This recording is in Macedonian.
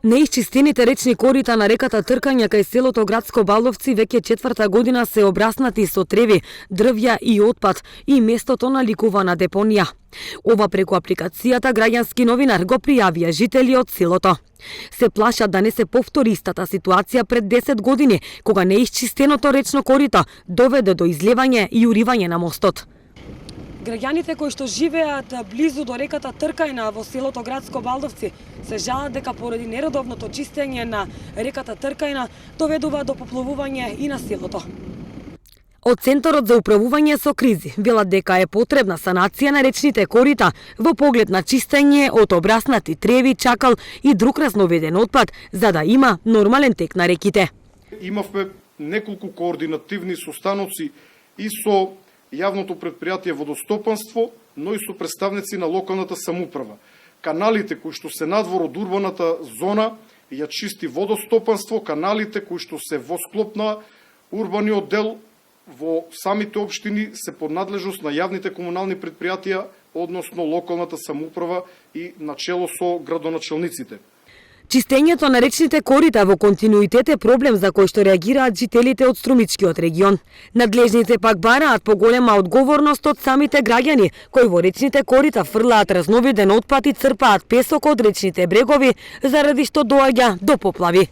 Неисчистените речни корита на реката Тркања кај селото Градско Баловци веќе четврта година се обраснати со треви, дрвја и отпад и местото наликува на депонија. Ова преку апликацијата Граѓански новинар го пријавија жители од селото. Се плашат да не се повтори истата ситуација пред 10 години, кога неисчистеното речно корито доведе до излевање и уривање на мостот. Граѓаните кои што живеат близу до реката Тркајна во селото Градско Балдовци се жалат дека поради нередовното чистење на реката Тркајна доведува до поплавување и на селото. Од Центарот за управување со кризи велат дека е потребна санација на речните корита во поглед на чистење од обраснати треви, чакал и друг разноведен отпад, за да има нормален тек на реките. Имавме неколку координативни состаноци и со јавното предпријатие водостопанство, но и со представници на локалната самоуправа. Каналите кои што се надвор од урбаната зона ја чисти водостопанство, каналите кои што се во склоп на урбаниот дел во самите општини се под надлежност на јавните комунални предпријатија, односно локалната самоуправа и начело со градоначелниците. Чистењето на речните корита во континуитет е проблем за кој што реагираат жителите од Струмичкиот регион. Надлежните пак бараат поголема одговорност од самите граѓани, кои во речните корита фрлаат разновиден отпад и црпаат песок од речните брегови, заради што доаѓа до поплави.